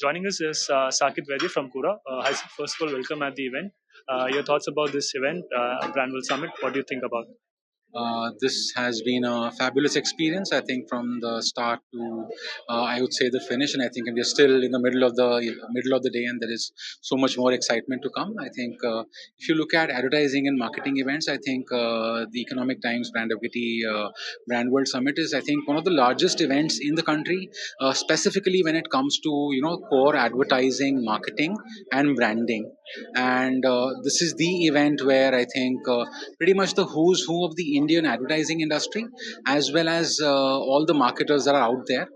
Joining us is Sakit Vaidya from Kura. Hi, sir. First of all, welcome at the event. Your thoughts about this event, Brandwell Summit. What do you think about it? This has been a fabulous experience. I think from the start to, I would say the finish, and I think we're still in the middle of the day, and there is so much more excitement to come. I think if you look at advertising and marketing events, I think the Economic Times Brand Equity Brand World Summit is, I think, one of the largest events in the country, specifically when it comes to core advertising, marketing, and branding. And this is the event where I think pretty much the who's who of the Indian advertising industry, as well as all the marketers that are out there.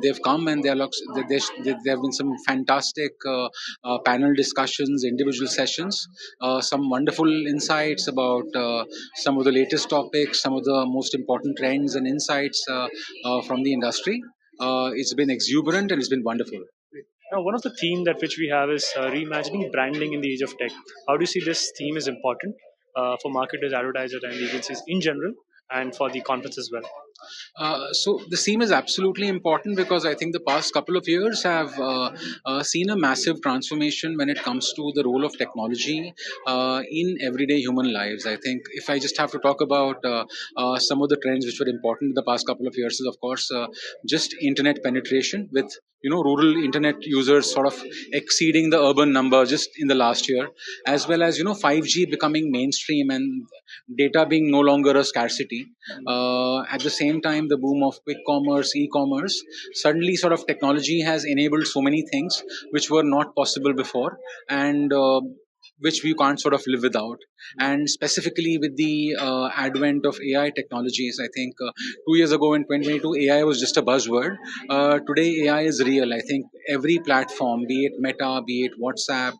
They've come and there have been some fantastic panel discussions, individual sessions, some wonderful insights about some of the latest topics, some of the most important trends and insights from the industry. It's been exuberant and it's been wonderful. Now, one of the theme that which we have is reimagining branding in the age of tech. How do you see this theme is important for marketers, advertisers, and agencies in general, and for the conference as well? So the theme is absolutely important because I think the past couple of years have seen a massive transformation when it comes to the role of technology in everyday human lives. I think if I just have to talk about some of the trends which were important in the past couple of years is of course just internet penetration with rural internet users sort of exceeding the urban number just in the last year, as well as 5G becoming mainstream and data being no longer a scarcity. At the same time, the boom of quick commerce, e-commerce, suddenly sort of technology has enabled so many things which were not possible before, and which we can't sort of live without. And specifically with the advent of AI technologies, I think 2 years ago in 2022, AI was just a buzzword. Today, AI is real. I think every platform, be it Meta, be it WhatsApp,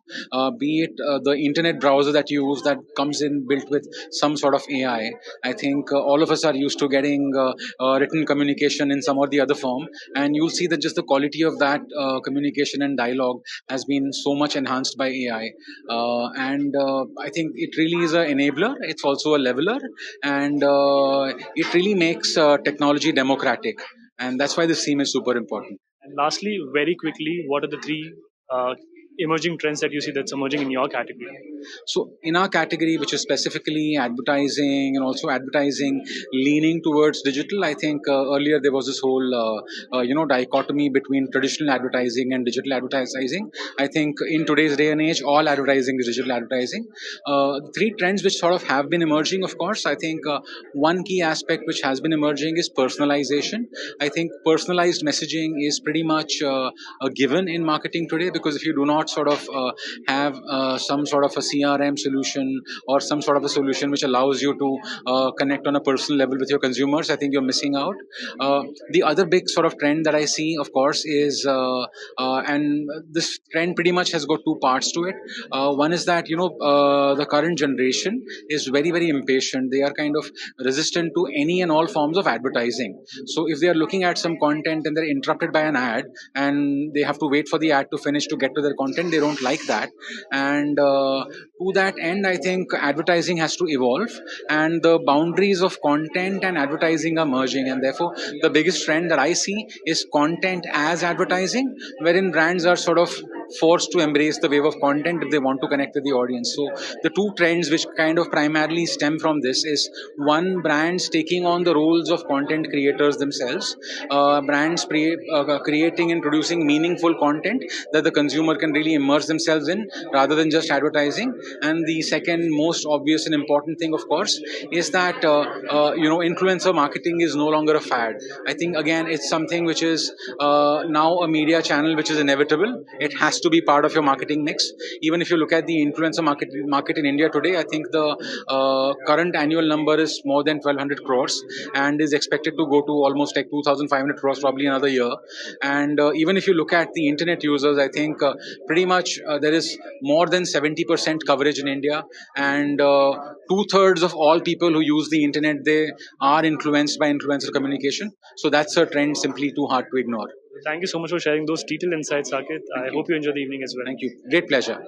be it the internet browser that you use that comes in built with some sort of AI. I think all of us are used to getting written communication in some or the other form, and you'll see that just the quality of that communication and dialogue has been so much enhanced by AI. And I think it really is an enabler. It's also a leveler, and it really makes technology democratic. And that's why this theme is super important. And lastly, very quickly, what are the three emerging trends that you see that's emerging in your category? So in our category, which is specifically advertising and also advertising leaning towards digital, I think earlier there was this whole dichotomy between traditional advertising and digital advertising. I think in today's day and age, all advertising is digital advertising. Three trends which sort of have been emerging, of course. I think one key aspect which has been emerging is personalization. I think personalized messaging is pretty much a given in marketing today, because if you do not sort of have some sort of a CRM solution or some sort of a solution which allows you to connect on a personal level with your consumers, I think you're missing out. The other big sort of trend that I see, of course, is and this trend pretty much has got two parts to it. One is that the current generation is very very impatient. They are kind of resistant to any and all forms of advertising. So if they are looking at some content and they're interrupted by an ad and they have to wait for the ad to finish to get to their content, they don't like that. And to that end, I think advertising has to evolve, and the boundaries of content and advertising are merging. And therefore, the biggest trend that I see is content as advertising, wherein brands are sort of forced to embrace the wave of content if they want to connect with the audience. So the two trends which kind of primarily stem from this is one, brands taking on the roles of content creators themselves, creating and producing meaningful content that the consumer can really immerse themselves in rather than just advertising. And the second most obvious and important thing, of course, is that influencer marketing is no longer a fad. I think again it's something which is now a media channel which is inevitable. It has to be part of your marketing mix. Even if you look at the influencer market in India today, I think the current annual number is more than 1,200 crores and is expected to go to almost like 2,500 crores probably another year. And even if you look at the internet users, I think pretty much there is more than 70% coverage in India, and two-thirds of all people who use the internet, they are influenced by influencer communication. So that's a trend simply too hard to ignore. Thank you so much for sharing those detailed insights, Sakit. I hope you enjoy the evening as well. Thank you. Great pleasure.